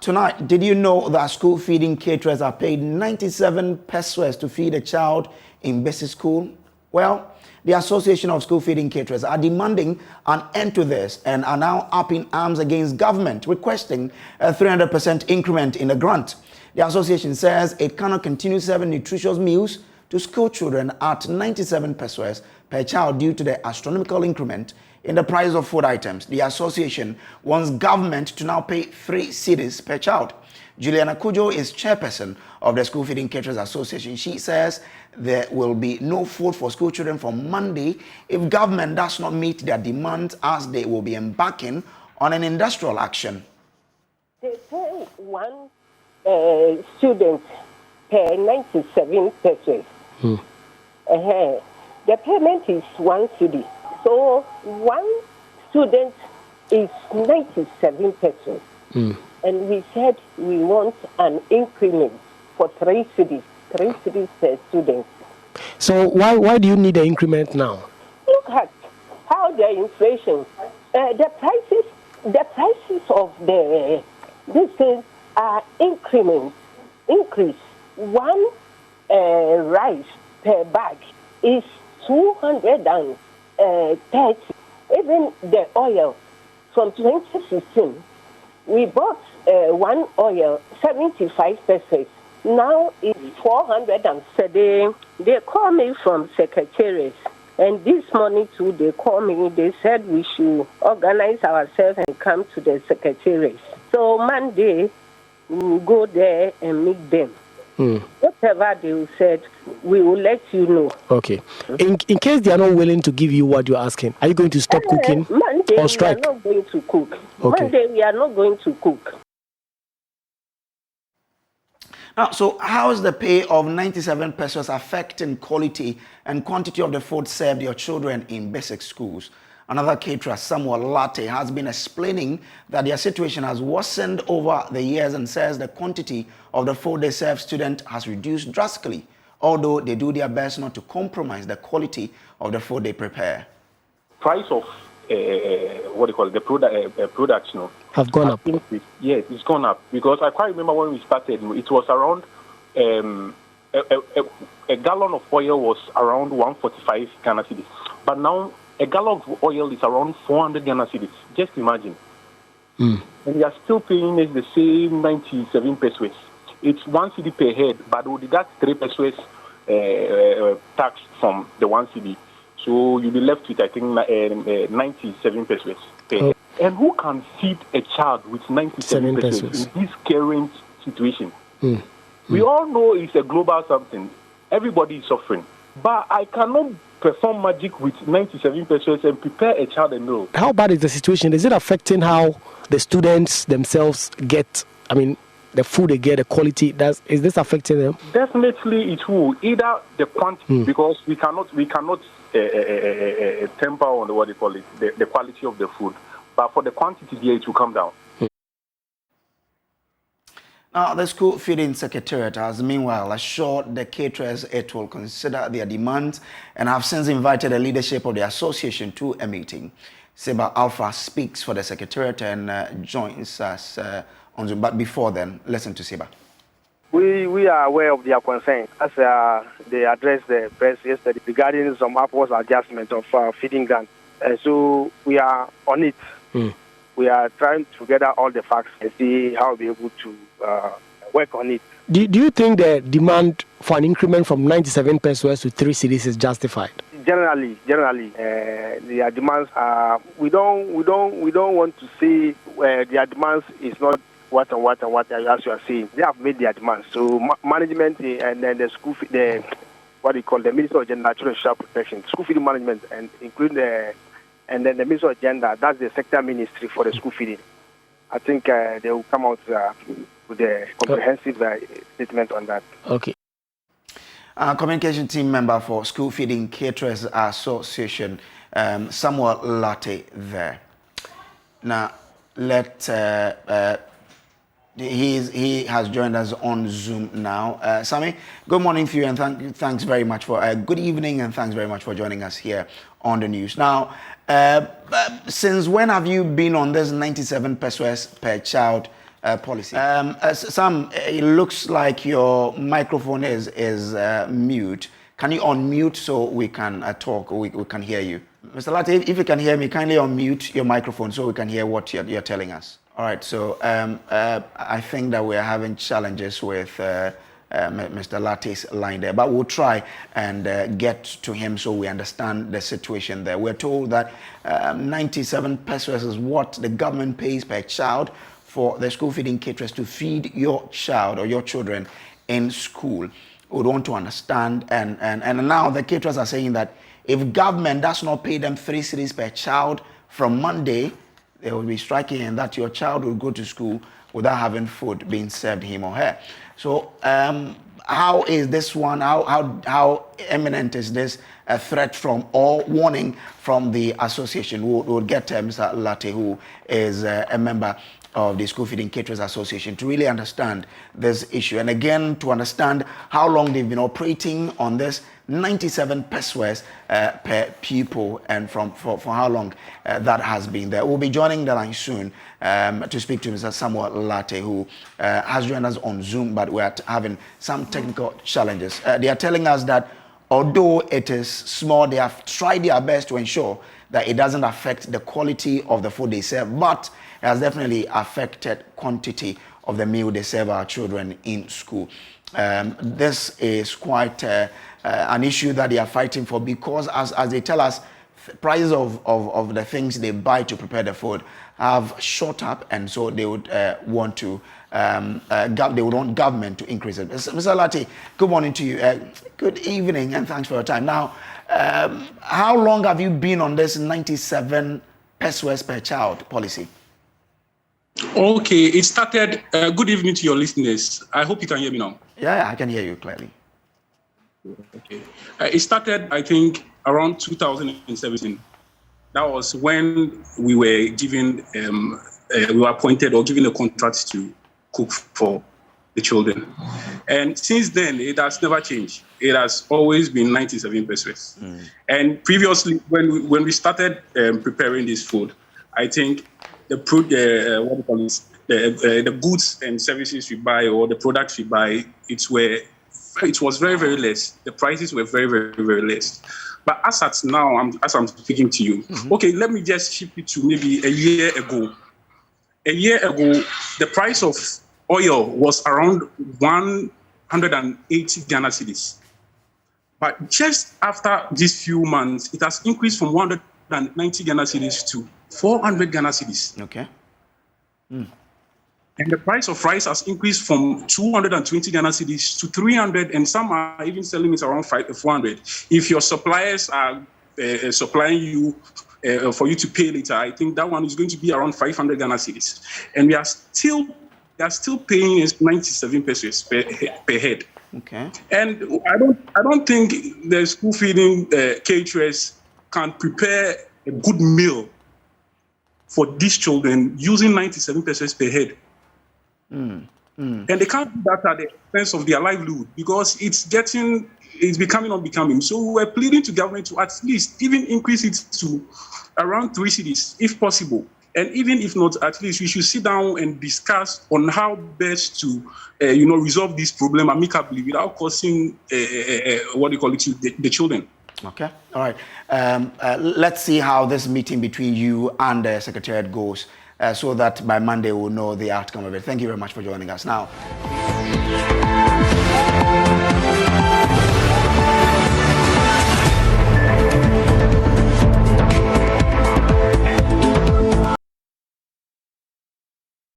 tonight, did you know that school feeding caterers are paid 97 pesewas to feed a child in basic school? Well, the Association of School Feeding Caterers are demanding an end to this and are now up in arms against government, requesting a 300% increment in the grant. The association says it cannot continue serving nutritious meals to school children at 97 pesewas per child due to the astronomical increment in the price of food items. The association wants government to now pay 3 cedis per child. Juliana Kujo is chairperson of the School Feeding Caterers Association. She says there will be no food for school children from Monday if government does not meet their demands, as they will be embarking on an industrial action. They pay one student per 97 pesewas. The payment is 1 cedi. So one student is 97 pesewas. And we said we want an increment for 3 cedis, 3 cedis per student. So why do you need an increment now? Look at how the inflation, the prices of these things are increase. One rice per bag is 230. Even the oil from 2016, we bought one oil 75 pesewas. Now it's 430. They call me from Caterers, and this morning too they call me. They said we should organize ourselves and come to the Caterers. So Monday we will go there and meet them. Whatever they said, we will let you know. Okay. In case they are not willing to give you what you're asking, are you going to stop cooking Monday, or strike? We are not going to cook. Okay. Monday we are not going to cook. Now, so how is the pay of 97 pesewas affecting quality and quantity of the food served your children in basic schools? Another caterer, Samuel Latte, has been explaining that their situation has worsened over the years and says the quantity of the food they serve students has reduced drastically, although they do their best not to compromise the quality of the food they prepare. Price of products, have gone up. Yes, it's gone up, because I quite remember when we started, it was around a gallon of oil was around 145 Ghana cedis, but now a gallon of oil is around 400 Ghana cedis. Just imagine. And we are still paying the same 97 pesewas. It's 1 cedi per head, but we deduct 3 pesewas tax from the 1 cedi. So you'll be left with, I think, 97 pesewas per head. And who can feed a child with 97 pesewas in this current situation? We all know it's a global something. Everybody is suffering. But I cannot perform magic with 97 pesewas and prepare a child a meal. How bad is the situation? Is it affecting how the students themselves get, the food they get, the quality? Is this affecting them? Definitely it will. Either the quantity, because we cannot temper on the quality of the food. But for the quantity there, it will come down. Now, the School Feeding Secretariat has meanwhile assured the caterers it will consider their demands and have since invited the leadership of the association to a meeting. Seba Alpha speaks for the Secretariat and joins us on Zoom. But before then, listen to Seba. We are aware of their concerns as they addressed the press yesterday regarding some upwards adjustment of feeding grants. So we are on it. We are trying to gather all the facts and see how we'll be able to work on it. Do you think the demand for an increment from 97 pesewas to 3 cedis is justified? Generally, their demands are. We don't want to say their demands is not what as you are saying. They have made their demands. So management and then the school, the Minister of Gender, Children and Social Protection, school feeding management, and including and then the Minister of Gender, that's the sector ministry for the school feeding. I think they will come out with a comprehensive statement on that. Okay. Communication team member for School Feeding Caterers Association, Samuel Latte there. Now, he has joined us on Zoom now. Sammy, good morning to you, and thanks very much for good evening, and thanks very much for joining us here on the news. Now, since when have you been on this 97 pesewas per child policy. Sam, it looks like your microphone is mute. Can you unmute so we can talk, or we can hear you? Mr. Latte, if you can hear me, kindly unmute your microphone so we can hear what you're telling us. All right, so I think that we're having challenges with Mr. Latte's line there, but we'll try and get to him so we understand the situation there. We're told that 97 pesewas is what the government pays per child for the school feeding caterers to feed your child or your children in school. We want to understand, and now the caterers are saying that if government does not pay them 3 cedis per child from Monday, they will be striking, and that your child will go to school without having food being served him or her. So how is this one, how imminent is this a threat from or warning from the association? We'll get Mr. Latte, who is a member of the School Feeding Caterers Association, to really understand this issue. And again, to understand how long they've been operating on this 97 pesewas per pupil, and for how long that has been there. We'll be joining the line soon to speak to Mr. Samuel Latte, who has joined us on Zoom, but we're having some technical challenges. They are telling us that although it is small, they have tried their best to ensure that it doesn't affect the quality of the food they serve, but it has definitely affected quantity of the meal they serve our children in school. This is quite an issue that they are fighting for, because as they tell us, prices of the things they buy to prepare the food have shot up, and so they would want to they would want government to increase it. Mr. Latte, good morning to you. Good evening, and thanks for your time. Now, how long have you been on this 97 pesewas per child policy? Okay, it started. Good evening to your listeners. I hope you can hear me now. Yeah, I can hear you clearly. Okay. It started, I think, around 2017. That was when we were given, we were appointed or given a contract to cook for the children. And since then, it has never changed. It has always been 97 pesewas. And previously, when we started preparing this food, I think the goods and services we buy, or the products we buy, it was very, very less. The prices were very, very, very less. But as at now, as I'm speaking to you, okay, let me just shift it to maybe a year ago. A year ago, the price of oil was around 180 Ghana cedis. But just after these few months, it has increased from 190 Ghana cedis to 400 Ghana cedis. Okay. And the price of rice has increased from 220 Ghana cedis to 300, and some are even selling it around 400. If your suppliers are supplying you for you to pay later, I think that one is going to be around 500 Ghana cedis. And they are still paying us 97 pesewas per head. Okay. And I don't think the school feeding caterers can prepare a good meal for these children using 97 pesewas per head. And they can't do that at the expense of their livelihood, because it's becoming unbecoming. So we're pleading to government to at least even increase it to around 3 cedis if possible. And even if not, at least we should sit down and discuss on how best to resolve this problem amicably without causing the children. Okay. All right. Let's see how this meeting between you and the Secretariat goes, so that by Monday we'll know the outcome of it. Thank you very much for joining us now.